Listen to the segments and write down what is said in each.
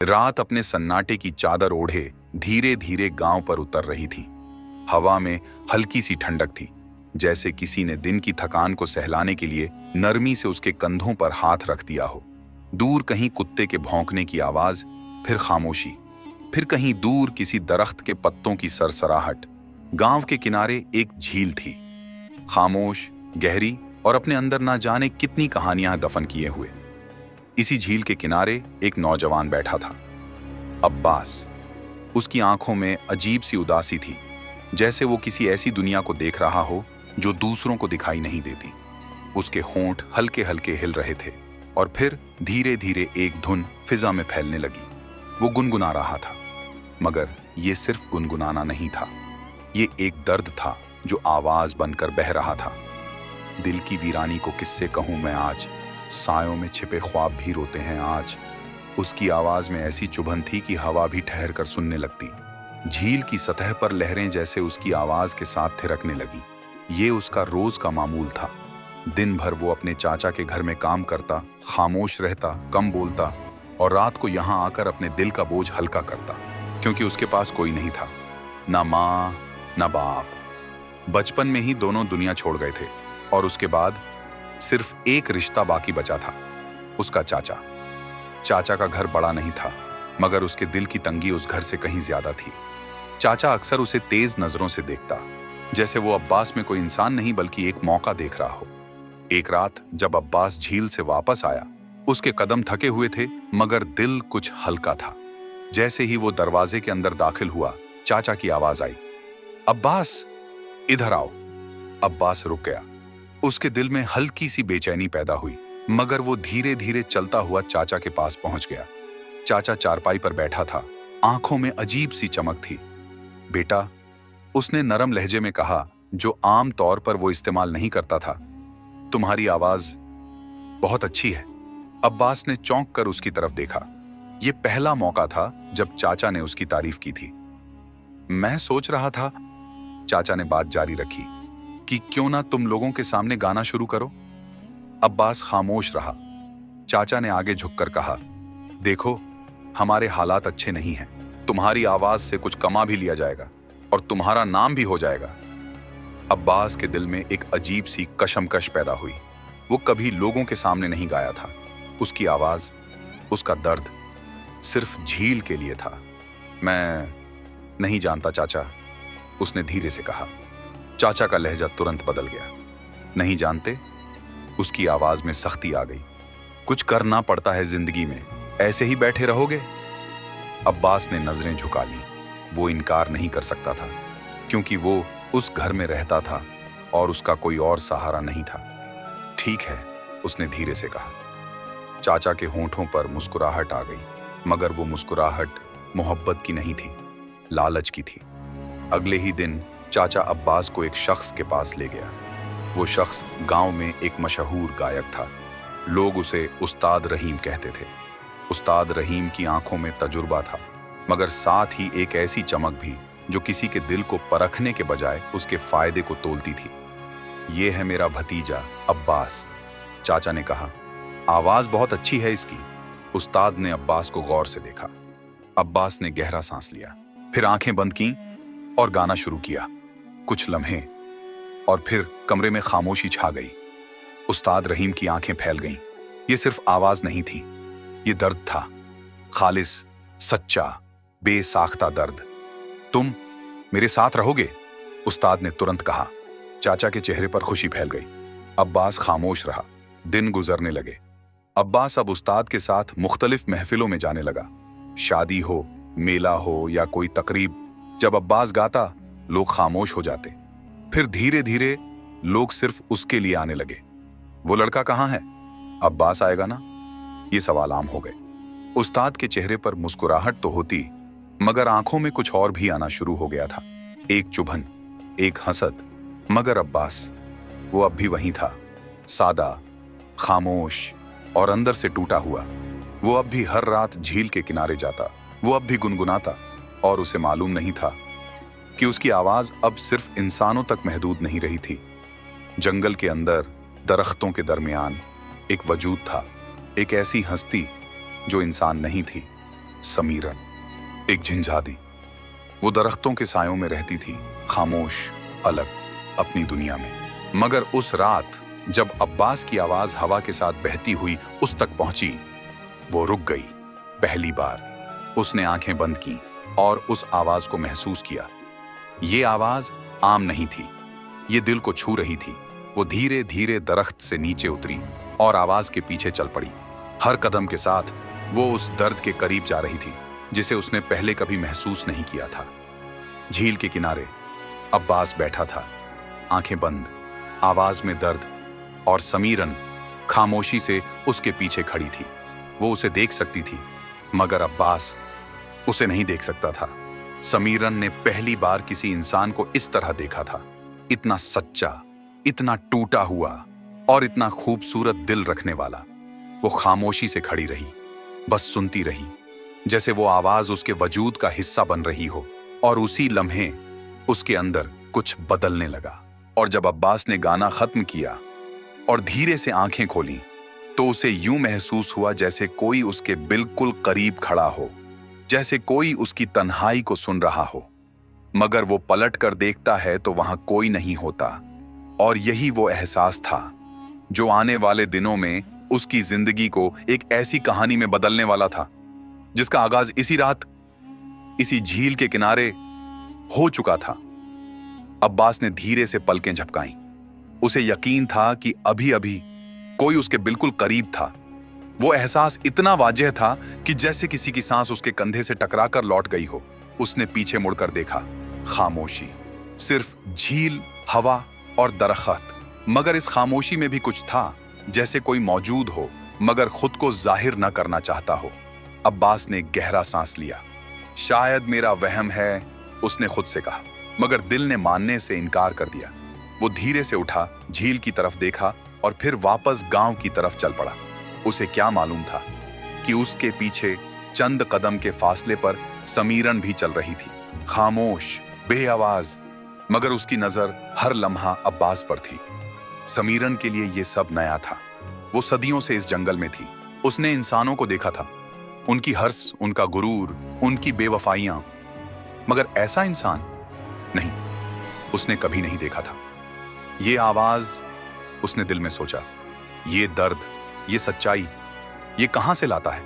रात अपने सन्नाटे की चादर ओढ़े धीरे धीरे गांव पर उतर रही थी। हवा में हल्की सी ठंडक थी, जैसे किसी ने दिन की थकान को सहलाने के लिए नरमी से उसके कंधों पर हाथ रख दिया हो। दूर कहीं कुत्ते के भौंकने की आवाज, फिर खामोशी, फिर कहीं दूर किसी दरख्त के पत्तों की सरसराहट। गांव के किनारे एक झील थी, खामोश, गहरी और अपने अंदर ना जाने कितनी कहानियां दफन किए हुए। इसी झील के किनारे एक नौजवान बैठा था, अब्बास। उसकी आंखों में अजीब सी उदासी थी, जैसे वो किसी ऐसी दुनिया को देख रहा हो जो दूसरों को दिखाई नहीं देती। उसके होंठ हल्के हल्के हिल रहे थे और फिर धीरे धीरे एक धुन फिजा में फैलने लगी। वो गुनगुना रहा था, मगर ये सिर्फ गुनगुनाना नहीं था, ये एक दर्द था जो आवाज बनकर बह रहा था। दिल की वीरानी को किससे कहूं मैं आज, सायों में छिपे ख्वाब भी रोते हैं आज। उसकी आवाज में ऐसी चुभन थी कि हवा भी ठहर कर सुनने लगती। झील की सतह पर लहरें जैसे उसकी आवाज के साथ थिरकने लगी। ये उसका रोज का मामूल था। दिन भर वो अपने चाचा के घर में काम करता, खामोश रहता, कम बोलता और रात को यहाँ आकर अपने दिल का बोझ हल्का करता, क्योंकि उसके पास कोई नहीं था, ना माँ ना बाप। बचपन में ही दोनों दुनिया छोड़ गए थे और उसके बाद सिर्फ एक रिश्ता बाकी बचा था, उसका चाचा। चाचा का घर बड़ा नहीं था, मगर उसके दिल की तंगी उस घर से कहीं ज्यादा थी। चाचा अक्सर उसे तेज नजरों से देखता, जैसे वो अब्बास में कोई इंसान नहीं बल्कि एक मौका देख रहा हो। एक रात जब अब्बास झील से वापस आया, उसके कदम थके हुए थे मगर दिल कुछ हल्का था। जैसे ही वो दरवाजे के अंदर दाखिल हुआ, चाचा की आवाज आई, अब्बास इधर आओ। अब्बास रुक गया। उसके दिल में हल्की सी बेचैनी पैदा हुई, मगर वो धीरे धीरे चलता हुआ चाचा के पास पहुंच गया। चाचा चारपाई पर बैठा था, आंखों में अजीब सी चमक थी। बेटा, उसने नरम लहजे में कहा, जो आम तौर पर वो इस्तेमाल नहीं करता था, तुम्हारी आवाज बहुत अच्छी है। अब्बास ने चौंक कर उसकी तरफ देखा। यह पहला मौका था जब चाचा ने उसकी तारीफ की थी। मैं सोच रहा था, चाचा ने बात जारी रखी, कि क्यों ना तुम लोगों के सामने गाना शुरू करो। अब्बास खामोश रहा। चाचा ने आगे झुककर कहा, देखो, हमारे हालात अच्छे नहीं हैं। तुम्हारी आवाज से कुछ कमा भी लिया जाएगा और तुम्हारा नाम भी हो जाएगा। अब्बास के दिल में एक अजीब सी कशमकश पैदा हुई। वो कभी लोगों के सामने नहीं गाया था। उसकी आवाज, उसका दर्द सिर्फ झील के लिए था। मैं नहीं जानता चाचा, उसने धीरे से कहा। चाचा का लहजा तुरंत बदल गया। नहीं जानते? उसकी आवाज में सख्ती आ गई। कुछ करना पड़ता है जिंदगी में, ऐसे ही बैठे रहोगे? अब्बास ने नजरें झुका ली। वो इनकार नहीं कर सकता था, क्योंकि वो उस घर में रहता था और उसका कोई और सहारा नहीं था। ठीक है, उसने धीरे से कहा। चाचा के होंठों पर मुस्कुराहट आ गई, मगर वो मुस्कुराहट मोहब्बत की नहीं थी, लालच की थी। अगले ही दिन चाचा अब्बास को एक शख्स के पास ले गया। वो शख्स गांव में एक मशहूर गायक था। लोग उसे उस्ताद रहीम कहते थे। उस्ताद रहीम की आंखों में तजुर्बा था, मगर साथ ही एक ऐसी चमक भी जो किसी के दिल को परखने के बजाय उसके फायदे को तोलती थी। ये है मेरा भतीजा अब्बास, चाचा ने कहा। आवाज बहुत अच्छी है इसकी। उस्ताद ने अब्बास को गौर से देखा। अब्बास ने गहरा सांस लिया, फिर आंखें बंद की और गाना शुरू किया। कुछ लम्हे और फिर कमरे में खामोशी छा गई। उस्ताद रहीम की आंखें फैल गईं। ये सिर्फ आवाज नहीं थी, ये दर्द था, खालिस, सच्चा, बेसाख्ता दर्द। तुम मेरे साथ रहोगे? उस्ताद ने तुरंत कहा। चाचा के चेहरे पर खुशी फैल गई। अब्बास खामोश रहा। दिन गुजरने लगे। अब्बास अब उस्ताद के साथ मुख्तलिफ महफिलों में जाने लगा। शादी हो, मेला हो या कोई तकरीब, जब अब्बास गाता, लोग खामोश हो जाते। फिर धीरे धीरे लोग सिर्फ उसके लिए आने लगे। वो लड़का कहाँ है? अब्बास आएगा ना? ये सवाल आम हो गए। उस्ताद के चेहरे पर मुस्कुराहट तो होती, मगर आंखों में कुछ और भी आना शुरू हो गया था। एक चुभन, एक हसद। मगर अब्बास, वो अब भी वहीं था, सादा, खामोश और अंदर से टूटा हुआ। वो अब भी हर रात झील के किनारे जाता। वो अब भी गुनगुनाता, और उसे मालूम नहीं था कि उसकी आवाज अब सिर्फ इंसानों तक महदूद नहीं रही थी। जंगल के अंदर, दरख्तों के दरमियान एक वजूद था, एक ऐसी हस्ती जो इंसान नहीं थी, समीरन, एक झंझादी। वो दरख्तों के सायों में रहती थी, खामोश, अलग, अपनी दुनिया में। मगर उस रात जब अब्बास की आवाज हवा के साथ बहती हुई उस तक पहुंची, वो रुक गई। पहली बार उसने आंखें बंद की और उस आवाज को महसूस किया। ये आवाज आम नहीं थी, ये दिल को छू रही थी। वो धीरे धीरे दरख्त से नीचे उतरी और आवाज के पीछे चल पड़ी। हर कदम के साथ वो उस दर्द के करीब जा रही थी जिसे उसने पहले कभी महसूस नहीं किया था। झील के किनारे अब्बास बैठा था, आंखें बंद, आवाज में दर्द, और समीरन खामोशी से उसके पीछे खड़ी थी। वो उसे देख सकती थी, मगर अब्बास उसे नहीं देख सकता था। समीरन ने पहली बार किसी इंसान को इस तरह देखा था, इतना सच्चा, इतना टूटा हुआ और इतना खूबसूरत दिल रखने वाला। वो खामोशी से खड़ी रही, बस सुनती रही, जैसे वो आवाज उसके वजूद का हिस्सा बन रही हो। और उसी लम्हे उसके अंदर कुछ बदलने लगा। और जब अब्बास ने गाना खत्म किया और धीरे से आंखें खोली, तो उसे यूं महसूस हुआ जैसे कोई उसके बिल्कुल करीब खड़ा हो, जैसे कोई उसकी तन्हाई को सुन रहा हो। मगर वो पलट कर देखता है तो वहां कोई नहीं होता। और यही वो एहसास था जो आने वाले दिनों में उसकी जिंदगी को एक ऐसी कहानी में बदलने वाला था जिसका आगाज इसी रात, इसी झील के किनारे हो चुका था। अब्बास ने धीरे से पलकें झपकाईं। उसे यकीन था कि अभी अभी कोई उसके बिल्कुल करीब था। वो एहसास इतना वाज़ेह था कि जैसे किसी की सांस उसके कंधे से टकराकर लौट गई हो। उसने पीछे मुड़कर देखा, खामोशी, सिर्फ झील, हवा और दरख्त। मगर इस खामोशी में भी कुछ था, जैसे कोई मौजूद हो मगर खुद को जाहिर न करना चाहता हो। अब्बास ने गहरा सांस लिया। शायद मेरा वहम है, उसने खुद से कहा, मगर दिल ने मानने से इनकार कर दिया। वो धीरे से उठा, झील की तरफ देखा और फिर वापस गांव की तरफ चल पड़ा। उसे क्या मालूम था कि उसके पीछे चंद कदम के फासले पर समीरन भी चल रही थी, खामोश, बेआवाज, मगर उसकी नजर हर लम्हा अब्बास पर थी। समीरन के लिए ये सब नया था। वो सदियों से इस जंगल में थी। उसने इंसानों को देखा था, उनकी हर्ष, उनका गुरूर, उनकी बेवफाइयां, मगर ऐसा इंसान नहीं, उसने कभी नहीं देखा था। ये आवाज, उसने दिल में सोचा, ये दर्द, ये सच्चाई, ये कहां से लाता है?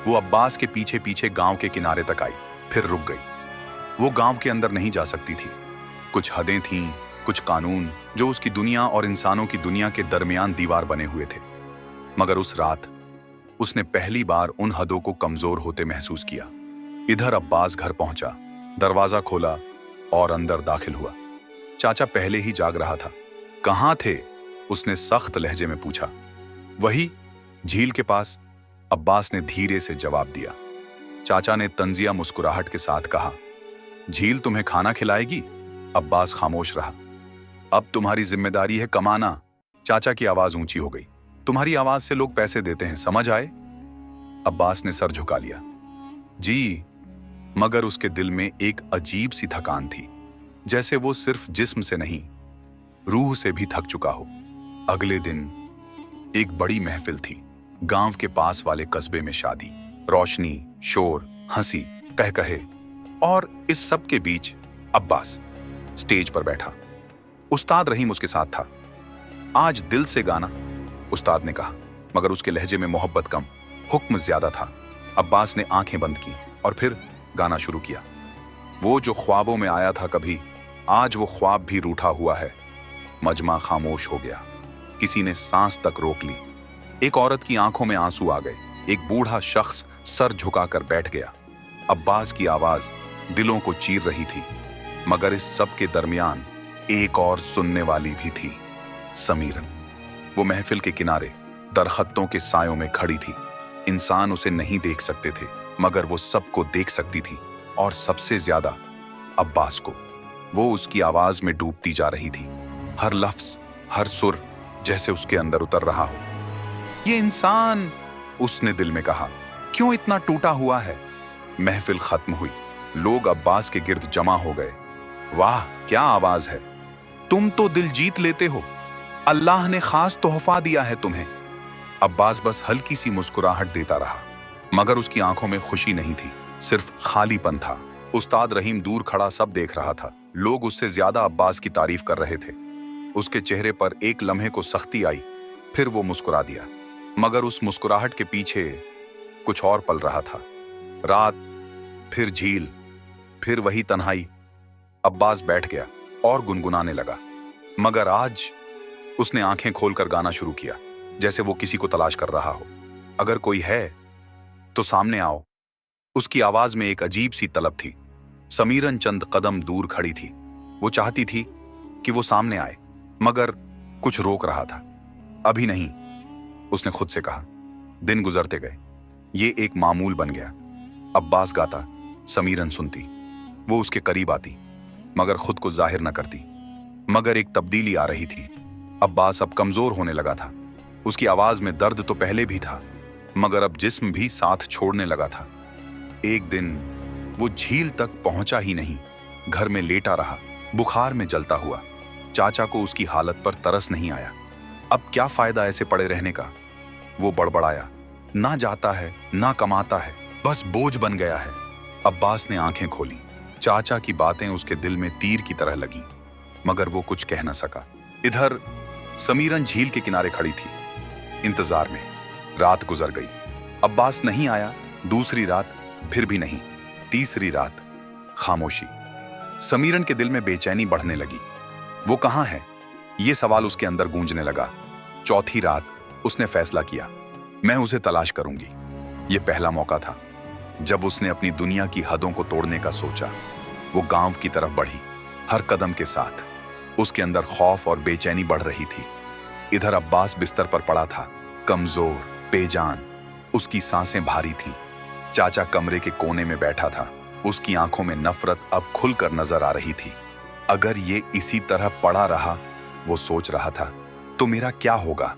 वो अब्बास के पीछे पीछे गांव के किनारे तक आई, फिर रुक गई। वो गांव के अंदर नहीं जा सकती थी। कुछ हदें थीं, कुछ कानून जो उसकी दुनिया और इंसानों की दुनिया के दरमियान दीवार बने हुए थे। मगर उस रात उसने पहली बार उन हदों को कमजोर होते महसूस किया। इधर अब्बास घर पहुंचा, दरवाजा खोला और अंदर दाखिल हुआ। चाचा पहले ही जाग रहा था। कहां थे? उसने सख्त लहजे में पूछा। वही, झील के पास, अब्बास ने धीरे से जवाब दिया। चाचा ने तंजिया मुस्कुराहट के साथ कहा, झील तुम्हें खाना खिलाएगी? अब्बास खामोश रहा। अब तुम्हारी जिम्मेदारी है कमाना। चाचा की आवाज ऊंची हो गई। तुम्हारी आवाज से लोग पैसे देते हैं, समझ आए? अब्बास ने सर झुका लिया। जी, मगर उसके दिल में एक अजीब सी थकान थी, जैसे वो सिर्फ जिस्म से नहीं, रूह से भी थक चुका हो। अगले दिन एक बड़ी महफिल थी। गांव के पास वाले कस्बे में शादी, रोशनी, शोर, हंसी, कहकहे, और इस सब के बीच अब्बास स्टेज पर बैठा। उस्ताद रहीम उसके साथ था। आज दिल से गाना, उस्ताद ने कहा, मगर उसके लहजे में मोहब्बत कम, हुक्म ज्यादा था। अब्बास ने आंखें बंद की और फिर गाना शुरू किया। वो जो ख्वाबों में आया था कभी, आज वो ख्वाब भी रूठा हुआ है। मजमा खामोश हो गया। किसी ने सांस तक रोक ली। एक औरत की आंखों में आंसू आ गए। एक बूढ़ा शख्स सर झुकाकर बैठ गया। अब्बास की आवाज दिलों को चीर रही थी, मगर इस सब के दरमियान एक और सुनने वाली भी थी, समीरन। वो महफिल के किनारे दरख्तों के सायों में खड़ी थी। इंसान उसे नहीं देख सकते थे, मगर वो सबको देख सकती थी, और सबसे ज्यादा अब्बास को। वो उसकी आवाज में डूबती जा रही थी। हर लफ्ज, हर सुर जैसे उसके अंदर उतर रहा हो। ये इंसान, उसने दिल में कहा, क्यों इतना टूटा हुआ है? महफिल खत्म हुई। लोग अब्बास के गिर्द जमा हो गए। वाह, क्या आवाज है! तुम तो दिल जीत लेते हो। अल्लाह ने खास तोहफा दिया है तुम्हें। अब्बास बस हल्की सी मुस्कुराहट देता रहा। मगर उसकी आंखों में खुशी नहीं थी, सिर्फ खालीपन था। उस्ताद रहीम दूर खड़ा सब देख रहा था। लोग उससे ज्यादा अब्बास की तारीफ कर रहे थे। उसके चेहरे पर एक लम्हे को सख्ती आई, फिर वो मुस्कुरा दिया। मगर उस मुस्कुराहट के पीछे कुछ और पल रहा था। रात, फिर झील, फिर वही तन्हाई। अब्बास बैठ गया और गुनगुनाने लगा। मगर आज उसने आंखें खोलकर गाना शुरू किया, जैसे वो किसी को तलाश कर रहा हो। अगर कोई है तो सामने आओ। उसकी आवाज में एक अजीब सी तलब थी। समीरन चंद कदम दूर खड़ी थी। वो चाहती थी कि वो सामने आए, मगर कुछ रोक रहा था। अभी नहीं, उसने खुद से कहा। दिन गुजरते गए। ये एक मामूल बन गया। अब्बास गाता, समीरन सुनती। वो उसके करीब आती, मगर खुद को जाहिर न करती। मगर एक तब्दीली आ रही थी। अब्बास अब कमजोर होने लगा था। उसकी आवाज में दर्द तो पहले भी था, मगर अब जिस्म भी साथ छोड़ने लगा था। एक दिन वो झील तक पहुंचा ही नहीं, घर में लेटा रहा, बुखार में जलता हुआ। चाचा को उसकी हालत पर तरस नहीं आया। अब क्या फायदा ऐसे पड़े रहने का? वो बड़बड़ाया, ना जाता है ना कमाता है, बस बोझ बन गया है। अब्बास ने आंखें खोली। चाचा की बातें उसके दिल में तीर की तरह लगी, मगर वो कुछ कह न सका। इधर समीरन झील के किनारे खड़ी थी, इंतजार में। रात गुजर गई, अब्बास नहीं आया। दूसरी रात, फिर भी नहीं। तीसरी रात, खामोशी। समीरन के दिल में बेचैनी बढ़ने लगी। वो कहाँ है? ये सवाल उसके अंदर गूंजने लगा। चौथी रात उसने फैसला किया, मैं उसे तलाश करूंगी। ये पहला मौका था जब उसने अपनी दुनिया की हदों को तोड़ने का सोचा। वो गांव की तरफ बढ़ी। हर कदम के साथ उसके अंदर खौफ और बेचैनी बढ़ रही थी। इधर अब्बास बिस्तर पर पड़ा था, कमजोर, बेजान। उसकी सांसें भारी थीं। चाचा कमरे के कोने में बैठा था। उसकी आंखों में नफरत अब खुलकर नजर आ रही थी। अगर ये इसी तरह पड़ा रहा, वो सोच रहा था, तो मेरा क्या होगा?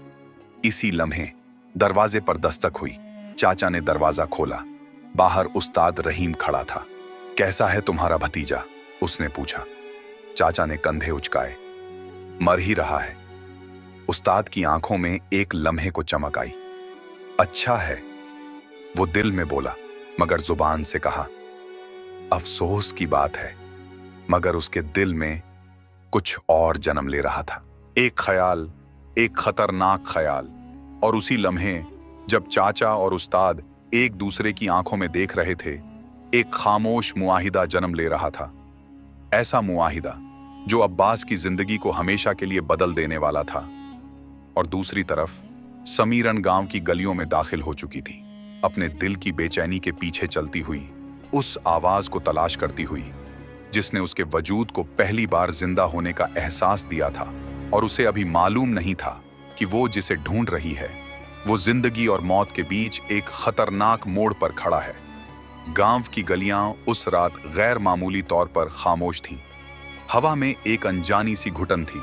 इसी लम्हे दरवाजे पर दस्तक हुई। चाचा ने दरवाजा खोला। बाहर उस्ताद रहीम खड़ा था। कैसा है तुम्हारा भतीजा? उसने पूछा। चाचा ने कंधे उचकाए। मर ही रहा है। उस्ताद की आंखों में एक लम्हे को चमक आई। अच्छा है, वो दिल में बोला, मगर जुबान से कहा। अफसोस की बात है, मगर उसके दिल में कुछ और जन्म ले रहा था। एक ख्याल, एक खतरनाक ख्याल। और उसी लम्हे जब चाचा और उस्ताद एक दूसरे की आंखों में देख रहे थे, एक खामोश मुआहिदा जन्म ले रहा था। ऐसा मुआहिदा जो अब्बास की जिंदगी को हमेशा के लिए बदल देने वाला था। और दूसरी तरफ समीरन गांव की गलियों में दाखिल हो चुकी थी, अपने दिल की बेचैनी के पीछे चलती हुई, उस आवाज को तलाश करती हुई जिसने उसके वजूद को पहली बार जिंदा होने का एहसास दिया था। और उसे अभी मालूम नहीं था कि वो जिसे ढूंढ रही है, वो जिंदगी और मौत के बीच एक खतरनाक मोड़ पर खड़ा है। गांव की गलियां उस रात गैर मामूली तौर पर खामोश थीं। हवा में एक अनजानी सी घुटन थी,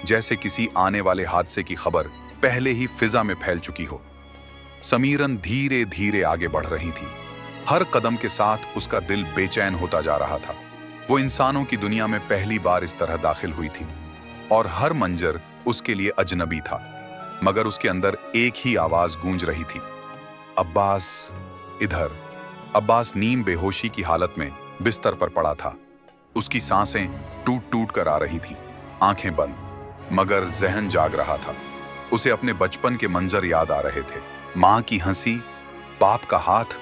जैसे किसी आने वाले हादसे की खबर पहले ही फिजा में फैल चुकी हो। समीरन धीरे धीरे आगे बढ़ रही थी। हर कदम के साथ उसका दिल बेचैन होता जा रहा था। वो इंसानों की दुनिया में पहली बार इस तरह दाखिल हुई थी, और हर मंजर उसके लिए अजनबी था। मगर उसके अंदर एक ही आवाज गूंज रही थी, अब्बास। इधर अब्बास नीम बेहोशी की हालत में बिस्तर पर पड़ा था। उसकी सांसें टूट टूट कर आ रही थीं, आंखें बंद, मगर जहन जाग रहा था। उसे अपने बचपन के मंजर याद आ रहे थे, माँ की हंसी, बाप का हाथ।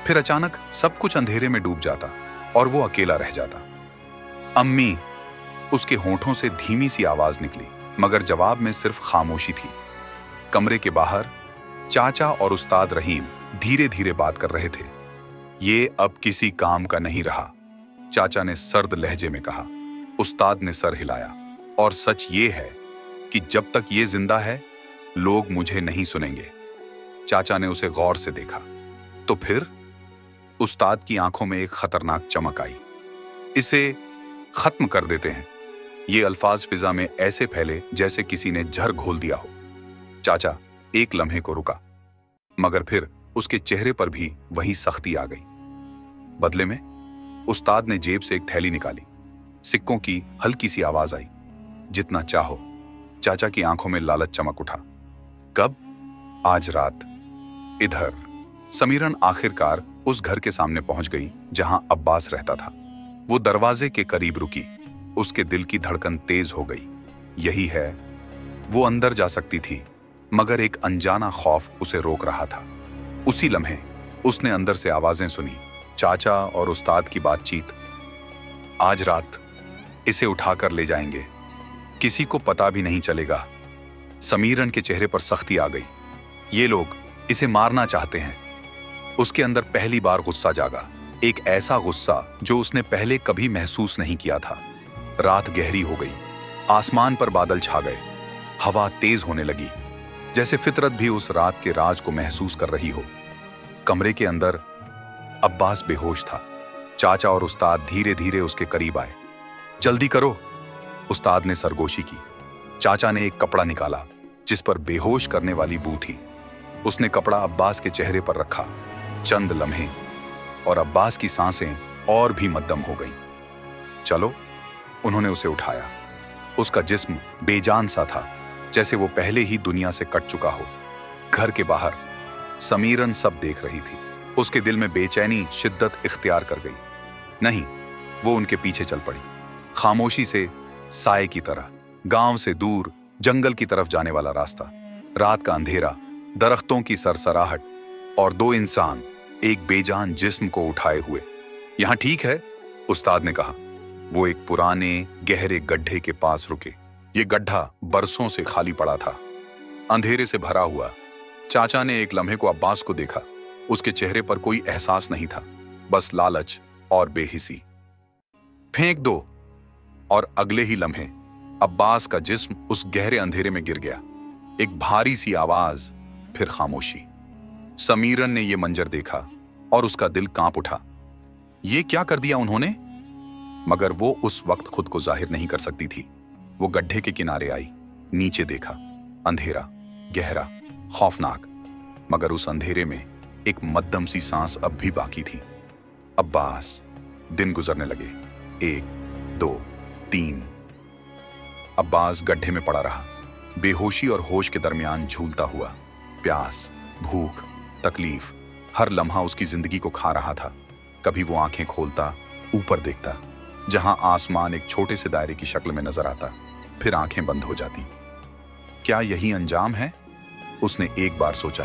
फिर अचानक सब कुछ अंधेरे में डूब जाता और वो अकेला रह जाता। अम्मी, उसके होठों से धीमी सी आवाज निकली, मगर जवाब में सिर्फ खामोशी थी। कमरे के बाहर चाचा और उस्ताद रहीम धीरे धीरे बात कर रहे थे। ये अब किसी काम का नहीं रहा, चाचा ने सर्द लहजे में कहा। उस्ताद ने सर हिलाया। और सच ये है कि जब तक ये जिंदा है, लोग मुझे नहीं सुनेंगे। चाचा ने उसे गौर से देखा। तो फिर? उस्ताद की आंखों में एक खतरनाक चमक आई। इसे खत्म कर देते हैं। ये अल्फाज फिजा में ऐसे फैले जैसे किसी ने जहर घोल दिया हो। चाचा एक लम्हे को रुका, मगर फिर उसके चेहरे पर भी वही सख्ती आ गई। बदले में उस्ताद ने जेब से एक थैली निकाली। सिक्कों की हल्की सी आवाज आई। जितना चाहो। चाचा की आंखों में लालच चमक उठा। कब? आज रात। इधर समीरन आखिरकार उस घर के सामने पहुंच गई जहां अब्बास रहता था। वो दरवाजे के करीब रुकी। उसके दिल की धड़कन तेज हो गई। यही है, वो अंदर जा सकती थी, मगर एक अनजाना खौफ उसे रोक रहा था। उसी लम्हे उसने अंदर से आवाजें सुनी, चाचा और उस्ताद की बातचीत। आज रात इसे उठाकर ले जाएंगे, किसी को पता भी नहीं चलेगा। समीरन के चेहरे पर सख्ती आ गई। ये लोग इसे मारना चाहते हैं। उसके अंदर पहली बार गुस्सा जागा, एक ऐसा गुस्सा जो उसने पहले कभी महसूस नहीं किया था। रात गहरी हो गई, आसमान पर बादल छा गए, हवा तेज होने लगी, जैसे फितरत भी उस रात के राज को महसूस कर रही हो। कमरे के अंदर अब्बास बेहोश था। चाचा और उस्ताद धीरे धीरे उसके करीब आए। जल्दी करो, उस्ताद ने सरगोशी की। चाचा ने एक कपड़ा निकाला जिस पर बेहोश करने वाली बू थी। उसने कपड़ा अब्बास के चेहरे पर रखा। चंद लम्हे और अब्बास की सांसें और भी मद्दम हो गईं। चलो, उन्होंने उसे उठाया। उसका जिस्म बेजान सा था, जैसे वो पहले ही दुनिया से कट चुका हो। घर के बाहर समीरन सब देख रही थी। उसके दिल में बेचैनी शिद्दत इख्तियार कर गई। नहीं, वो उनके पीछे चल पड़ी, खामोशी से, साए की तरह। गांव से दूर जंगल की तरफ जाने वाला रास्ता। रात का अंधेरा, दरख्तों की सरसराहट और दो इंसान एक बेजान जिस्म को उठाए हुए। यहां ठीक है, उस्ताद ने कहा। वो एक पुराने गहरे गड्ढे के पास रुके। ये गड्ढा बरसों से खाली पड़ा था, अंधेरे से भरा हुआ। चाचा ने एक लम्हे को अब्बास को देखा। उसके चेहरे पर कोई एहसास नहीं था, बस लालच और बेहिसी। फेंक दो, और अगले ही लम्हे अब्बास का जिस्म उस गहरे अंधेरे में गिर गया। एक भारी सी आवाज, फिर खामोशी। समीरन ने यह मंजर देखा और उसका दिल कांप उठा। ये क्या कर दिया उन्होंने? मगर वो उस वक्त खुद को जाहिर नहीं कर सकती थी। वो गड्ढे के किनारे आई, नीचे देखा। अंधेरा, गहरा, खौफनाक, मगर उस अंधेरे में एक मध्यम सी सांस अब भी बाकी थी। अब्बास। दिन गुजरने लगे। 1, 2, 3। अब्बास गड्ढे में पड़ा रहा, बेहोशी और होश के दरमियान झूलता हुआ। प्यास, भूख, तकलीफ, हर लम्हा उसकी जिंदगी को खा रहा था। कभी वो आंखें खोलता, ऊपर देखता, जहां आसमान एक छोटे से दायरे की शक्ल में नजर आता, फिर आंखें बंद हो जाती। क्या यही अंजाम है? उसने एक बार सोचा।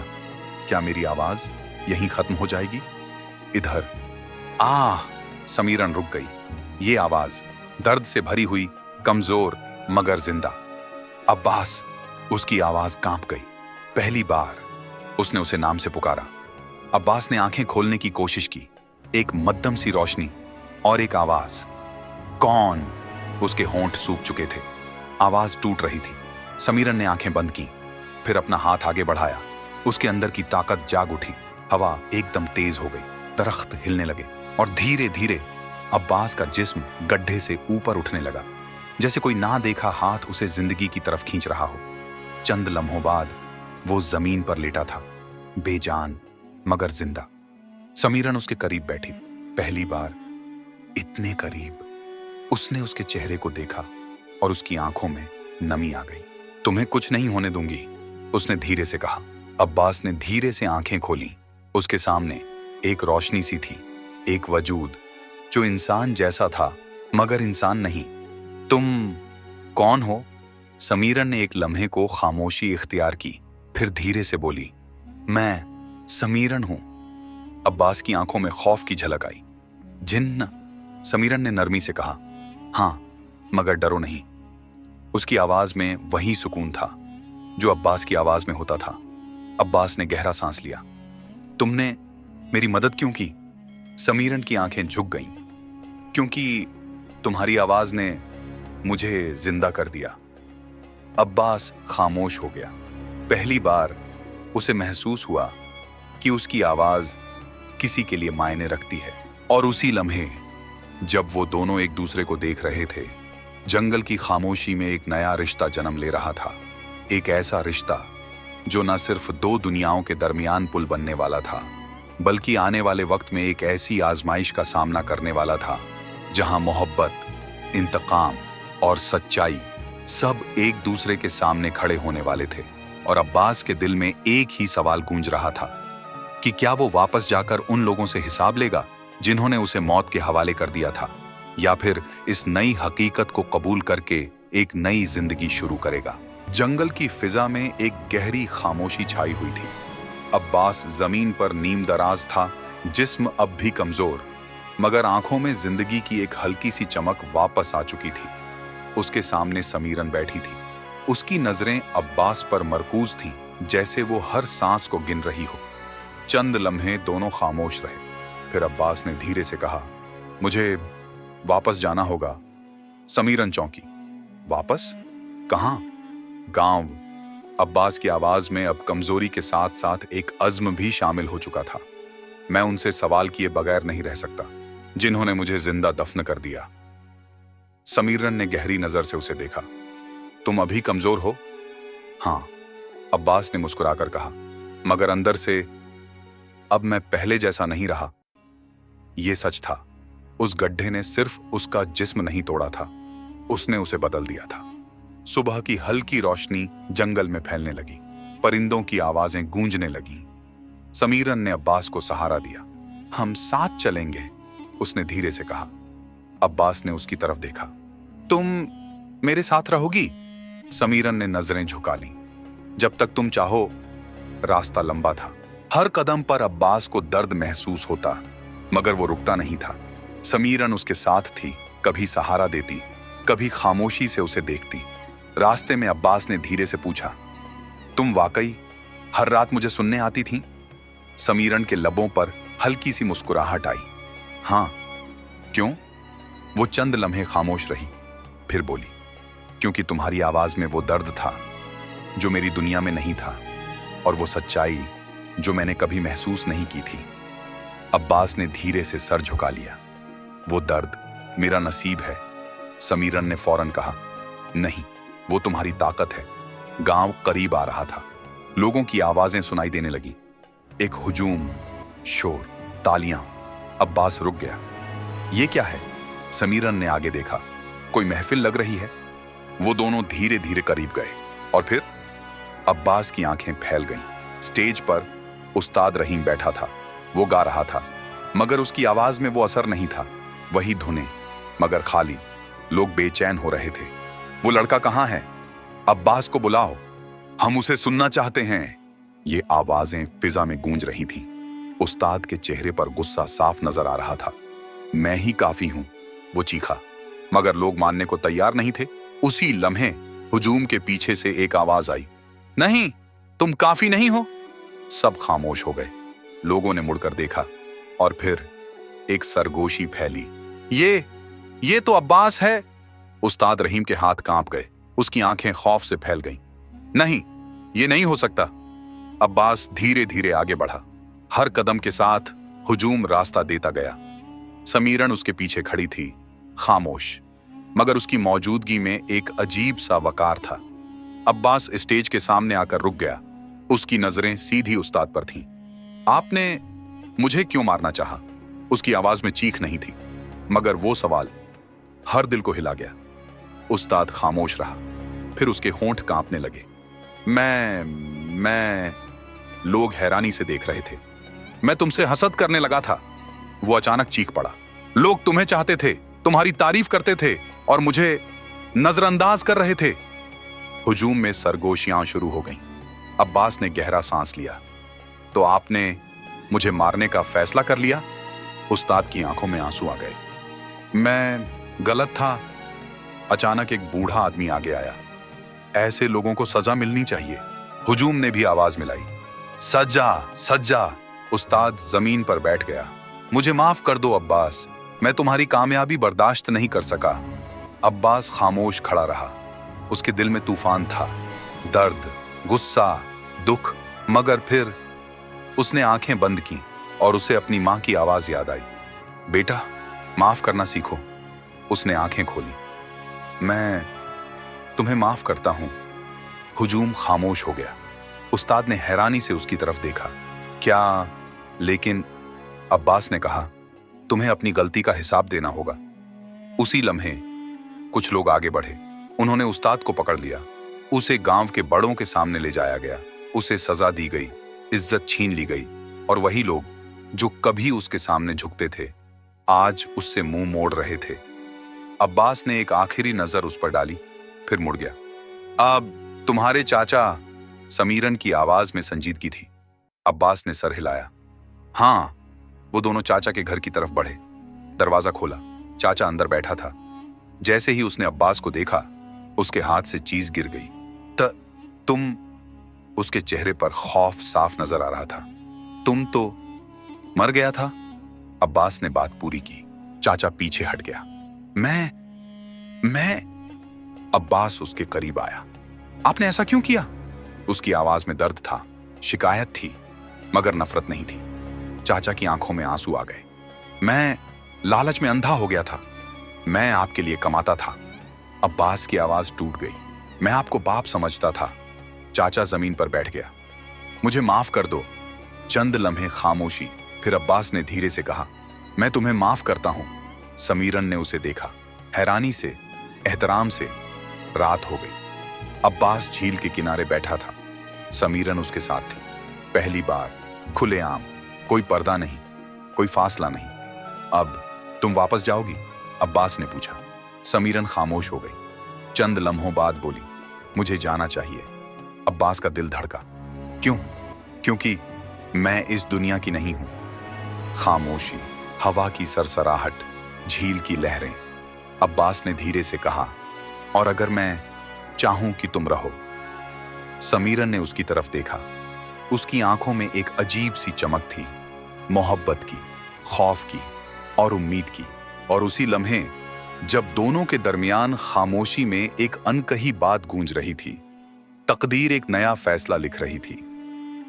क्या मेरी आवाज यहीं खत्म हो जाएगी? इधर। समीरन रुक गई। ये आवाज दर्द से भरी हुई, कमजोर मगर जिंदा। अब्बास। उसकी आवाज कांप गई। पहली बार उसने उसे नाम से पुकारा। अब्बास ने आंखें खोलने की कोशिश की। एक मध्यम सी रोशनी और एक आवाज। कौन? उसके होंठ सूख चुके थे। आवाज टूट रही थी। समीरन ने आंखें बंद की, फिर अपना हाथ आगे बढ़ाया। उसके अंदर की ताकत जाग उठी। हवा एकदम तेज हो गई, दरख्त हिलने लगे और धीरे धीरे अब्बास का जिस्म गड्ढे से ऊपर उठने लगा, जैसे कोई ना देखा हाथ उसे जिंदगी की तरफ खींच रहा हो। चंद लम्हों बाद वो जमीन पर लेटा था, बेजान मगर जिंदा। समीरन उसके करीब बैठी। पहली बार इतने करीब उसने उसके चेहरे को देखा और उसकी आंखों में नमी आ गई। तुम्हें कुछ नहीं होने दूंगी, उसने धीरे से कहा। अब्बास ने धीरे से आंखें खोली। उसके सामने एक रोशनी सी थी, एक वजूद जो इंसान जैसा था मगर इंसान नहीं। तुम कौन हो? समीरन ने एक लम्हे को खामोशी इख्तियार की, फिर धीरे से बोली, मैं समीरन हूं। अब्बास की आंखों में खौफ की झलक आई। जिन्न? समीरन ने नरमी से कहा। हां, मगर डरो नहीं। उसकी आवाज में वही सुकून था जो अब्बास की आवाज में होता था। अब्बास ने गहरा सांस लिया। तुमने मेरी मदद क्यों की? समीरन की आंखें झुक गईं। क्योंकि तुम्हारी आवाज ने मुझे जिंदा कर दिया। अब्बास खामोश हो गया। पहली बार उसे महसूस हुआ कि उसकी आवाज किसी के लिए मायने रखती है। और उसी लम्हे जब वो दोनों एक दूसरे को देख रहे थे, जंगल की खामोशी में एक नया रिश्ता जन्म ले रहा था। एक ऐसा रिश्ता जो न सिर्फ दो दुनियाओं के दरमियान पुल बनने वाला था, बल्कि आने वाले वक्त में एक ऐसी आजमाइश का सामना करने वाला था जहां मोहब्बत, इंतकाम और सच्चाई सब एक दूसरे के सामने खड़े होने वाले थे। और अब्बास के दिल में एक ही सवाल गूंज रहा था, कि क्या वो वापस जाकर उन लोगों से हिसाब लेगा जिन्होंने उसे मौत के हवाले कर दिया था, या फिर इस नई हकीकत को कबूल करके एक नई जिंदगी शुरू करेगा। जंगल की फिजा में एक गहरी खामोशी छाई हुई थी। अब्बास जमीन पर नीम दराज था, जिस्म अब भी कमजोर, मगर आंखों में जिंदगी की एक हल्की सी चमक वापस आ चुकी थी। उसके सामने समीरन बैठी थी। उसकी नजरें अब्बास पर मरकूज थीं, जैसे वो हर सांस को गिन रही हो। चंद लम्हे दोनों खामोश रहे। फिर अब्बास ने धीरे से कहा, मुझे वापस जाना होगा। समीरन चौंकी। वापस? कहां? गांव। अब्बास की आवाज में अब कमजोरी के साथ साथ एक अज़्म भी शामिल हो चुका था। मैं उनसे सवाल किए बगैर नहीं रह सकता, जिन्होंने मुझे जिंदा दफन कर दिया। समीरन ने गहरी नजर से उसे देखा। तुम अभी कमजोर हो? हां, अब्बास ने मुस्कुराकर कहा, मगर अंदर से अब मैं पहले जैसा नहीं रहा। यह सच था, उस गड्ढे ने सिर्फ उसका जिस्म नहीं तोड़ा था, उसने उसे बदल दिया था। सुबह की हल्की रोशनी जंगल में फैलने लगी, परिंदों की आवाजें गूंजने लगीं। समीरन ने अब्बास को सहारा दिया। हम साथ चलेंगे, उसने धीरे से कहा। अब्बास ने उसकी तरफ देखा। तुम मेरे साथ रहोगी? समीरन ने नजरें झुका लीं। जब तक तुम चाहो। रास्ता लंबा था। हर कदम पर अब्बास को दर्द महसूस होता, मगर वो रुकता नहीं था। समीरन उसके साथ थी, कभी सहारा देती, कभी खामोशी से उसे देखती। रास्ते में अब्बास ने धीरे से पूछा, तुम वाकई हर रात मुझे सुनने आती थीं? समीरन के लबों पर हल्की सी मुस्कुराहट आई। हां। क्यों? वो चंद लम्हे खामोश रही, फिर बोली, क्योंकि तुम्हारी आवाज में वो दर्द था जो मेरी दुनिया में नहीं था, और वो सच्चाई जो मैंने कभी महसूस नहीं की थी। अब्बास ने धीरे से सर झुका लिया। वो दर्द मेरा नसीब है। समीरन ने फौरन कहा, नहीं, वो तुम्हारी ताकत है। गांव करीब आ रहा था। लोगों की आवाजें सुनाई देने लगी। एक हुजूम, शोर, तालियां। अब्बास रुक गया। ये क्या है? समीरन ने आगे देखा। कोई महफिल लग रही है। वो दोनों धीरे धीरे करीब गए, और फिर अब्बास की आंखें फैल गईं। स्टेज पर उस्ताद रहीम बैठा था। वो गा रहा था, मगर उसकी आवाज में वो असर नहीं था। वही धुनें, मगर खाली। लोग बेचैन हो रहे थे। वो लड़का कहां है? अब्बास को बुलाओ, हम उसे सुनना चाहते हैं। ये आवाजें फिजा में गूंज रही थीं। उस्ताद के चेहरे पर गुस्सा साफ नजर आ रहा था। मैं ही काफी हूं, वो चीखा, मगर लोग मानने को तैयार नहीं थे। उसी लम्हे हुजूम के पीछे से एक आवाज आई, नहीं, तुम काफी नहीं हो। सब खामोश हो गए। लोगों ने मुड़कर देखा, और फिर एक सरगोशी फैली। ये तो अब्बास है। उस्ताद रहीम के हाथ कांप गए। उसकी आंखें खौफ से फैल गईं। नहीं, ये नहीं हो सकता। अब्बास धीरे धीरे आगे बढ़ा। हर कदम के साथ हुजूम रास्ता देता गया। समीरन उसके पीछे खड़ी थी, खामोश, मगर उसकी मौजूदगी में एक अजीब सा वकार था। अब्बास स्टेज के सामने आकर रुक गया। उसकी नजरें सीधी उस्ताद पर थीं। आपने मुझे क्यों मारना चाहा? उसकी आवाज में चीख नहीं थी, मगर वो सवाल हर दिल को हिला गया। उस्ताद खामोश रहा, फिर उसके होंठ कांपने लगे। मैं लोग हैरानी से देख रहे थे। मैं तुमसे हसद करने लगा था। वो अचानक चीख पड़ा। लोग तुम्हें चाहते थे, तुम्हारी तारीफ करते थे, और मुझे नजरअंदाज कर रहे थे। हुजूम में सरगोशियां शुरू हो गईं। अब्बास ने गहरा सांस लिया। तो आपने मुझे मारने का फैसला कर लिया? उस्ताद की आंखों में आंसू आ गए। मैं गलत था। अचानक एक बूढ़ा आदमी आगे आया। ऐसे लोगों को सजा मिलनी चाहिए। हुजूम ने भी आवाज मिलाई, सजा, सजा। उस्ताद जमीन पर बैठ गया। मुझे माफ कर दो अब्बास, मैं तुम्हारी कामयाबी बर्दाश्त नहीं कर सका। अब्बास खामोश खड़ा रहा। उसके दिल में तूफान था, दर्द, गुस्सा, दुख, मगर फिर उसने आंखें बंद की और उसे अपनी मां की आवाज याद आई। बेटा, माफ करना सीखो। उसने आंखें खोली। मैं तुम्हें माफ करता हूं। हुजूम खामोश हो गया। उस्ताद ने हैरानी से उसकी तरफ देखा। क्या? लेकिन अब्बास ने कहा, तुम्हें अपनी गलती का हिसाब देना होगा। उसी लम्हे कुछ लोग आगे बढ़े। उन्होंने उस्ताद को पकड़ लिया। उसे गांव के बड़ों के सामने ले जाया गया। उसे सजा दी गई, इज्जत छीन ली गई, और वही लोग जो कभी उसके सामने झुकते थे आज उससे मुंह मोड़ रहे थे। अब्बास ने एक आखिरी नजर उस पर डाली, फिर मुड़ गया। अब तुम्हारे चाचा, समीरन की आवाज में संजीदगी थी। अब्बास ने सर हिलाया। हाँ। वो दोनों चाचा के घर की तरफ बढ़े। दरवाजा खोला। चाचा अंदर बैठा था। जैसे ही उसने अब्बास को देखा, उसके हाथ से चीज गिर गई। तुम, उसके चेहरे पर खौफ साफ नजर आ रहा था। तुम तो मर गया था। अब्बास ने बात पूरी की। चाचा पीछे हट गया। मैं अब्बास उसके करीब आया। आपने ऐसा क्यों किया? उसकी आवाज में दर्द था, शिकायत थी, मगर नफरत नहीं थी। चाचा की आंखों में आंसू आ गए। मैं लालच में अंधा हो गया था। मैं आपके लिए कमाता था। अब्बास की आवाज टूट गई। मैं आपको बाप समझता था। चाचा जमीन पर बैठ गया। मुझे माफ कर दो। चंद लम्हे खामोशी, फिर अब्बास ने धीरे से कहा, मैं तुम्हें माफ करता हूं। समीरन ने उसे देखा, हैरानी से, एहतराम से। रात हो गई। अब्बास झील के किनारे बैठा था। समीरन उसके साथ थी। पहली बार, खुलेआम, कोई पर्दा नहीं, कोई फासला नहीं। अब तुम वापस जाओगी? अब्बास ने पूछा। समीरन खामोश हो गई। चंद लम्हों बाद बोली, मुझे जाना चाहिए। अब्बास का दिल धड़का। क्यों? क्योंकि मैं इस दुनिया की नहीं हूं। खामोशी, हवा की सरसराहट, झील की लहरें। अब्बास ने धीरे से कहा, और अगर मैं चाहूं कि तुम रहो? समीरन ने उसकी तरफ देखा। उसकी आंखों में एक अजीब सी चमक थी, मोहब्बत की, खौफ की और उम्मीद की। और उसी लम्हे जब दोनों के दरमियान खामोशी में एक अनकही बात गूंज रही थी, तकदीर एक नया फैसला लिख रही थी।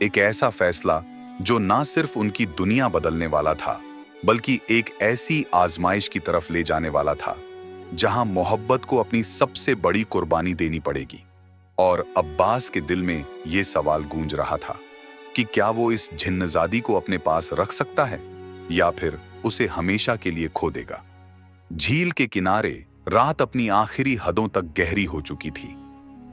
एक ऐसा फैसला जो ना सिर्फ उनकी दुनिया बदलने वाला था, बल्कि एक ऐसी आजमाइश की तरफ ले जाने वाला था जहां मोहब्बत को अपनी सबसे बड़ी कुर्बानी देनी पड़ेगी। और अब्बास के दिल में यह सवाल गूंज रहा था कि क्या वो इस जिन्नजादी को अपने पास रख सकता है या फिर उसे हमेशा के लिए खो देगा। झील के किनारे रात अपनी आखिरी हदों तक गहरी हो चुकी थी।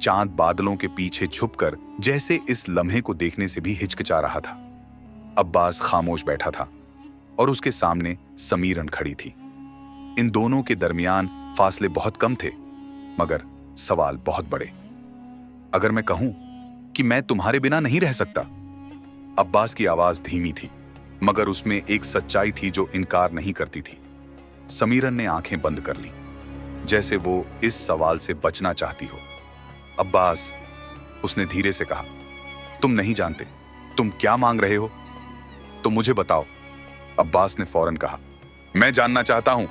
चांद बादलों के पीछे छुपकर जैसे इस लम्हे को देखने से भी हिचकिचा रहा था। अब्बास खामोश बैठा था और उसके सामने समीरन खड़ी थी। इन दोनों के दरमियान फासले बहुत कम थे, मगर सवाल बहुत बड़े। अगर मैं कहूं कि मैं तुम्हारे बिना नहीं रह सकता? अब्बास की आवाज धीमी थी, मगर उसमें एक सच्चाई थी जो इनकार नहीं करती थी। समीरन ने आंखें बंद कर ली, जैसे वो इस सवाल से बचना चाहती हो। अब्बास, उसने धीरे से कहा, तुम नहीं जानते तुम क्या मांग रहे हो, तो मुझे बताओ। अब्बास ने फौरन कहा, मैं जानना चाहता हूं।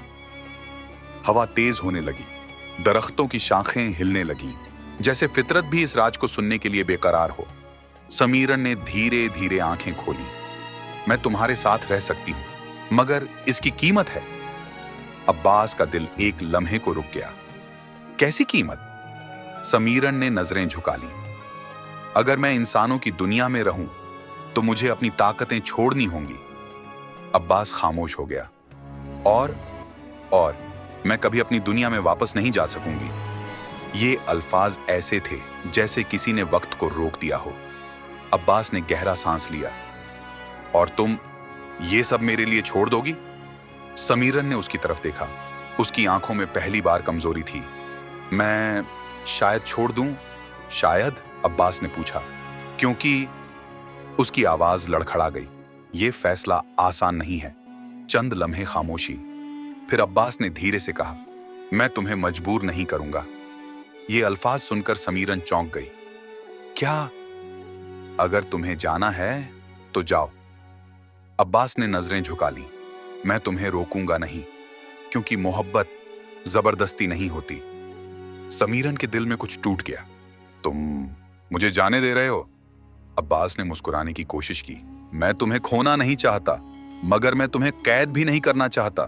हवा तेज होने लगी, दरख्तों की शाखें हिलने लगीं, जैसे फितरत भी इस राज को सुनने के लिए बेकरार हो। समीरन ने धीरे धीरे आंखें खोली। मैं तुम्हारे साथ रह सकती हूं, मगर इसकी कीमत है। अब्बास का दिल एक लम्हे को रुक गया। कैसी कीमत? समीरन ने नजरें झुका ली। अगर मैं इंसानों की दुनिया में रहूं तो मुझे अपनी ताकतें छोड़नी होंगी। अब्बास खामोश हो गया। और मैं कभी अपनी दुनिया में वापस नहीं जा सकूंगी। ये अल्फाज ऐसे थे जैसे किसी ने वक्त को रोक दिया हो। अब्बास ने गहरा सांस लिया। और तुम ये सब मेरे लिए छोड़ दोगी? समीरन ने उसकी तरफ देखा। उसकी आंखों में पहली बार कमजोरी थी। मैं शायद छोड़ दूं। शायद? अब्बास ने पूछा, क्योंकि उसकी आवाज लड़खड़ा गई। यह फैसला आसान नहीं है। चंद लम्हे खामोशी, फिर अब्बास ने धीरे से कहा, मैं तुम्हें मजबूर नहीं करूंगा। ये अल्फाज सुनकर समीरन चौंक गई। क्या? अगर तुम्हें जाना है तो जाओ। अब्बास ने नजरें झुका ली। मैं तुम्हें रोकूंगा नहीं, क्योंकि मोहब्बत जबरदस्ती नहीं होती। समीरन के दिल में कुछ टूट गया। तुम मुझे जाने दे रहे हो? अब्बास ने मुस्कुराने की कोशिश की। मैं तुम्हें खोना नहीं चाहता, मगर मैं तुम्हें कैद भी नहीं करना चाहता।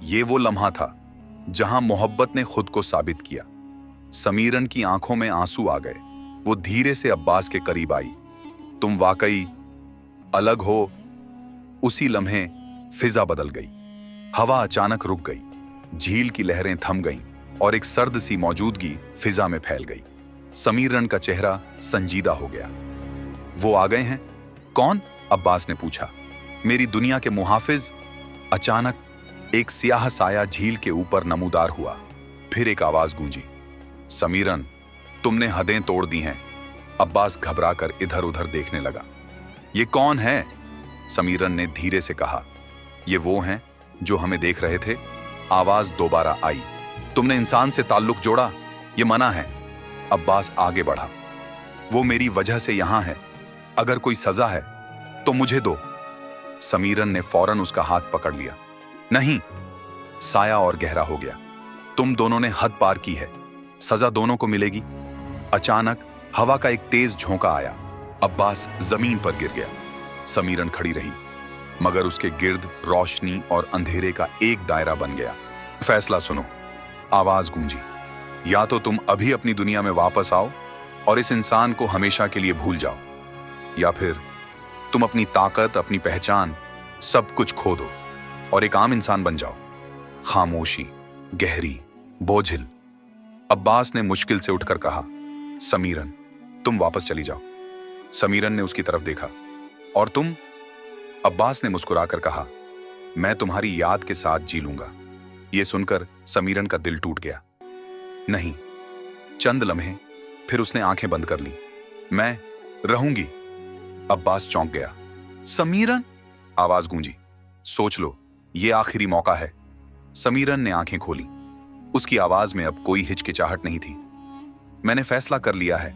ये वो लम्हा था जहां मोहब्बत ने खुद को साबित किया। समीरन की आंखों में आंसू आ गए। वो धीरे से अब्बास के करीब आई। तुम वाकई अलग हो। उसी लम्हे फिजा बदल गई। हवा अचानक रुक गई। झील की लहरें थम गईं और एक सर्द सी मौजूदगी फिजा में फैल गई। समीरन का चेहरा संजीदा हो गया। वो आ गए हैं? कौन? अब्बास ने पूछा। मेरी दुनिया के मुहाफिज। अचानक एक स्याह साया झील के ऊपर नमूदार हुआ। फिर एक आवाज गूंजी, समीरन, तुमने हदें तोड़ दी हैं। अब्बास घबराकर इधर उधर देखने लगा। ये कौन है? समीरन ने धीरे से कहा। ये वो हैं जो हमें देख रहे थे। आवाज दोबारा आई। तुमने इंसान से ताल्लुक जोड़ा, ये मना है। अब्बास आगे बढ़ा। वो मेरी वजह से यहां है। अगर कोई सजा है तो मुझे दो। समीरन ने फौरन उसका हाथ पकड़ लिया। नहीं। साया और गहरा हो गया। तुम दोनों ने हद पार की है, सजा दोनों को मिलेगी। अचानक हवा का एक तेज झोंका आया। अब्बास जमीन पर गिर गया। समीरन खड़ी रही, मगर उसके गिर्द रोशनी और अंधेरे का एक दायरा बन गया। फैसला सुनो, आवाज गूंजी। या तो तुम अभी अपनी दुनिया में वापस आओ और इस इंसान को हमेशा के लिए भूल जाओ, या फिर तुम अपनी ताकत, अपनी पहचान, सब कुछ खो दो और एक आम इंसान बन जाओ। खामोशी गहरी, बोझिल। अब्बास ने मुश्किल से उठकर कहा, समीरन, तुम वापस चली जाओ। समीरन ने उसकी तरफ देखा। और तुम? अब्बास ने मुस्कुराकर कहा, मैं तुम्हारी याद के साथ जी लूंगा। यह सुनकर समीरन का दिल टूट गया। नहीं। चंद लम्हे, फिर उसने आंखें बंद कर ली। मैं रहूंगी। अब्बास चौंक गया। समीरन, आवाज गूंजी। सोच लो, यह आखिरी मौका है। समीरन ने आंखें खोली। उसकी आवाज में अब कोई हिचकिचाहट नहीं थी। मैंने फैसला कर लिया है,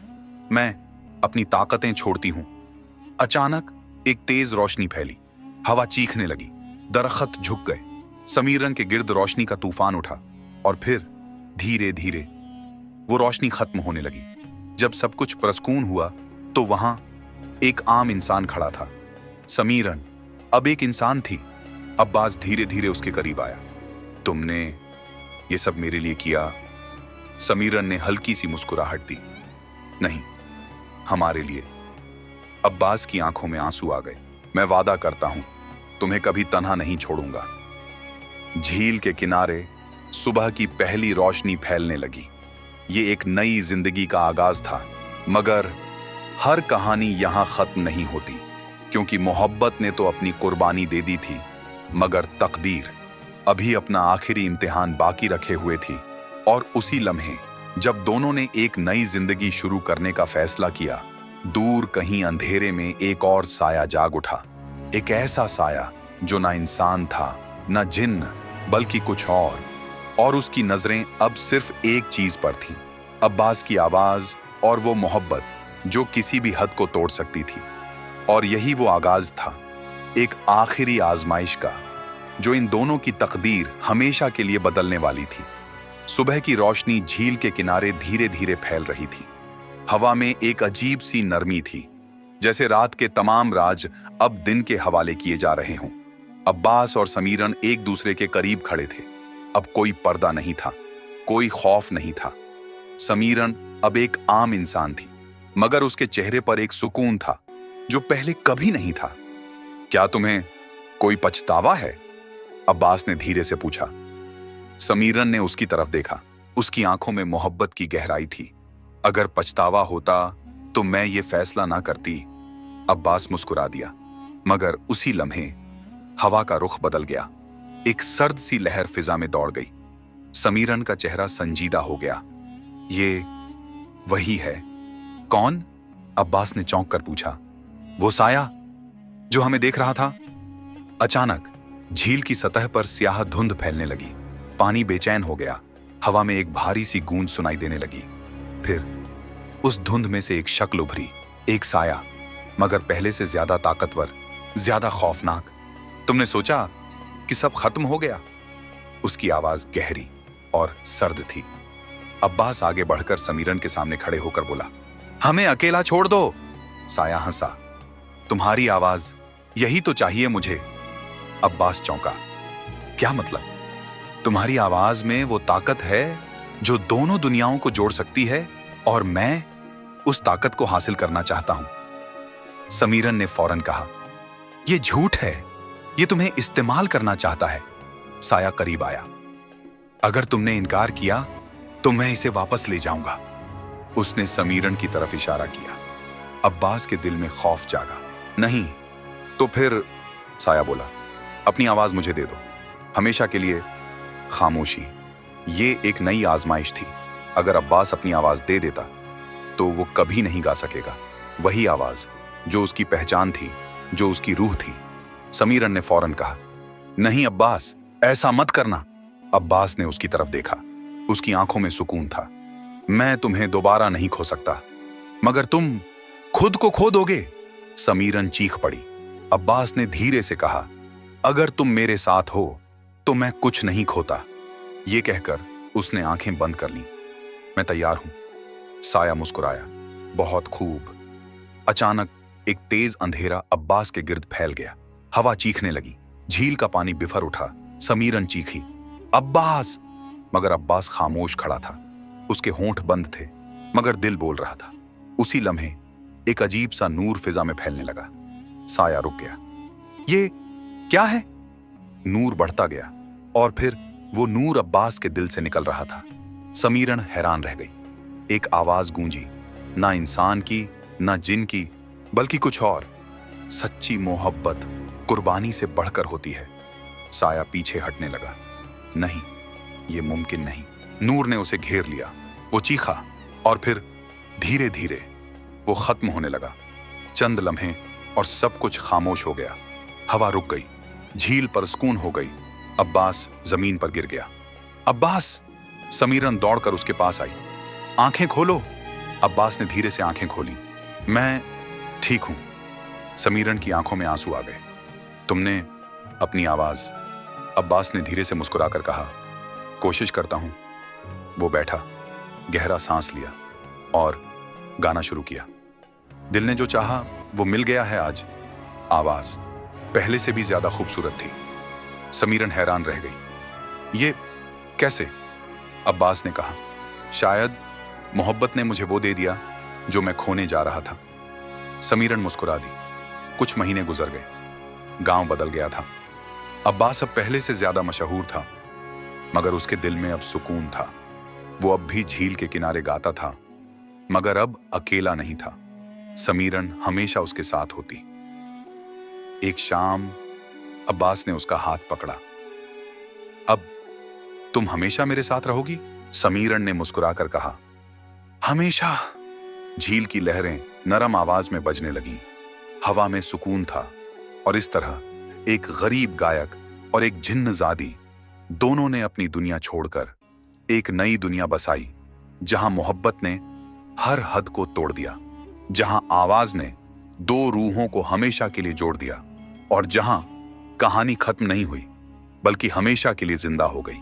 मैं अपनी ताकतें छोड़ती हूं। अचानक एक तेज रोशनी फैली। हवा चीखने लगी, दरख्त झुक गए। समीरन के गिर्द रोशनी का तूफान उठा और फिर धीरे धीरे वो रोशनी खत्म होने लगी। जब सब कुछ पुरस्कून हुआ तो वहां एक आम इंसान खड़ा था। समीरन अब एक इंसान थी। अब्बास धीरे धीरे उसके करीब आया। तुमने ये सब मेरे लिए किया? समीरन ने हल्की सी मुस्कुराहट दी। नहीं, हमारे लिए। अब्बास की आंखों में आंसू आ गए। मैं वादा करता हूं, तुम्हें कभी तन्हा नहीं छोड़ूंगा। झील के किनारे सुबह की पहली रोशनी फैलने लगी। ये एक नई जिंदगी का आगाज था, मगर हर कहानी यहां खत्म नहीं होती, क्योंकि मोहब्बत ने तो अपनी कुर्बानी दे दी थी, मगर तकदीर अभी अपना आखिरी इम्तिहान बाकी रखे हुए थी। और उसी लम्हे जब दोनों ने एक नई जिंदगी शुरू करने का फैसला किया, दूर कहीं अंधेरे में एक और साया जाग उठा। एक ऐसा साया जो ना इंसान था, ना जिन्न, बल्कि कुछ और उसकी नजरें अब सिर्फ एक चीज पर थीं, अब्बास की आवाज और वो मोहब्बत जो किसी भी हद को तोड़ सकती थी। और यही वो आगाज था, एक आखिरी आजमाइश का, जो इन दोनों की तकदीर हमेशा के लिए बदलने वाली थी। सुबह की रोशनी झील के किनारे धीरे धीरे फैल रही थी। हवा में एक अजीब सी नरमी थी, जैसे रात के तमाम राज अब दिन के हवाले किए जा रहे हों। अब्बास और समीरन एक दूसरे के करीब खड़े थे। अब कोई पर्दा नहीं था, कोई खौफ नहीं था। समीरन अब एक आम इंसान थी, मगर उसके चेहरे पर एक सुकून था जो पहले कभी नहीं था। क्या तुम्हें कोई पछतावा है? अब्बास ने धीरे से पूछा। समीरन ने उसकी तरफ देखा। उसकी आंखों में मोहब्बत की गहराई थी। अगर पछतावा होता तो मैं ये फैसला ना करती। अब्बास मुस्कुरा दिया, मगर उसी लम्हे हवा का रुख बदल गया। एक सर्द सी लहर फिजा में दौड़ गई। समीरन का चेहरा संजीदा हो गया। ये वही है। कौन? अब्बास ने चौंक कर पूछा। वो साया जो हमें देख रहा था। अचानक झील की सतह पर स्याह धुंध फैलने लगी। पानी बेचैन हो गया। हवा में एक भारी सी गूंज सुनाई देने लगी। फिर उस धुंध में से एक शक्ल उभरी, एक साया, मगर पहले से ज्यादा ताकतवर, ज्यादा खौफनाक। तुमने सोचा कि सब खत्म हो गया? उसकी आवाज गहरी और सर्द थी। अब्बास आगे बढ़कर समीरन के सामने खड़े होकर बोला, हमें अकेला छोड़ दो। साया हंसा। तुम्हारी आवाज, यही तो चाहिए मुझे। अब्बास चौंका। क्या मतलब? तुम्हारी आवाज में वो ताकत है जो दोनों दुनियाओं को जोड़ सकती है, और मैं उस ताकत को हासिल करना चाहता हूं। समीरन ने फौरन कहा, यह झूठ है, ये तुम्हें इस्तेमाल करना चाहता है। साया करीब आया। अगर तुमने इनकार किया तो मैं इसे वापस ले जाऊंगा। उसने समीरन की तरफ इशारा किया। अब्बास के दिल में खौफ जागा। नहीं, तो फिर, साया बोला, अपनी आवाज मुझे दे दो, हमेशा के लिए। खामोशी। ये एक नई आजमाइश थी। अगर अब्बास अपनी आवाज दे देता तो वो कभी नहीं गा सकेगा वही आवाज जो उसकी पहचान थी, जो उसकी रूह थी। समीरन ने फौरन कहा, नहीं अब्बास, ऐसा मत करना। अब्बास ने उसकी तरफ देखा। उसकी आंखों में सुकून था। मैं तुम्हें दोबारा नहीं खो सकता, मगर तुम खुद को खो दोगे। समीरन चीख पड़ी। अब्बास ने धीरे से कहा, अगर तुम मेरे साथ हो तो मैं कुछ नहीं खोता। ये कहकर उसने आंखें बंद कर लीं। मैं तैयार हूं। साया मुस्कुराया। बहुत खूब। अचानक एक तेज अंधेरा अब्बास के गिर्द फैल गया। हवा चीखने लगी। झील का पानी बिफर उठा। समीरन चीखी, अब्बास! मगर अब्बास खामोश खड़ा था। उसके होंठ बंद थे, मगर दिल बोल रहा था। उसी लम्हे एक अजीब सा नूर फिजा में फैलने लगा। साया रुक गया। ये क्या है? नूर बढ़ता गया और फिर वो नूर अब्बास के दिल से निकल रहा था। समीरन हैरान रह गई। एक आवाज गूंजी, ना इंसान की, ना जिन की, बल्कि कुछ और। सच्ची मोहब्बत कुर्बानी से बढ़कर होती है। साया पीछे हटने लगा। नहीं, ये मुमकिन नहीं। नूर ने उसे घेर लिया। वो चीखा और फिर धीरे धीरे वो खत्म होने लगा। चंद लम्हे और सब कुछ खामोश हो गया। हवा रुक गई। झील पर सुकून हो गई। अब्बास जमीन पर गिर गया। अब्बास! समीरन दौड़कर उसके पास आई। आंखें खोलो। अब्बास ने धीरे से आंखें खोली। मैं ठीक हूं। समीरन की आंखों में आंसू आ गए। तुमने अपनी आवाज, अब्बास ने धीरे से मुस्कुराकर कहा, कोशिश करता हूं। वो बैठा, गहरा सांस लिया और गाना शुरू किया। दिल ने जो चाहा वो मिल गया है आज। आवाज पहले से भी ज्यादा खूबसूरत थी। समीरन हैरान रह गई। ये कैसे? अब्बास ने कहा, शायद मोहब्बत ने मुझे वो दे दिया जो मैं खोने जा रहा था। समीरन मुस्कुरा दी। कुछ महीने गुजर गए। गांव बदल गया था। अब्बास अब पहले से ज्यादा मशहूर था, मगर उसके दिल में अब सुकून था। वो अब भी झील के किनारे गाता था, मगर अब अकेला नहीं था। समीरन हमेशा उसके साथ होती। एक शाम अब्बास ने उसका हाथ पकड़ा। अब तुम हमेशा मेरे साथ रहोगी? समीरन ने मुस्कुराकर कहा, हमेशा। झील की लहरें नरम आवाज में बजने लगीं। हवा में सुकून था और इस तरह एक गरीब गायक और एक जिन्नजादी दोनों ने अपनी दुनिया छोड़कर एक नई दुनिया बसाई, जहां मोहब्बत ने हर हद को तोड़ दिया, जहां आवाज ने दो रूहों को हमेशा के लिए जोड़ दिया और जहां कहानी खत्म नहीं हुई बल्कि हमेशा के लिए जिंदा हो गई।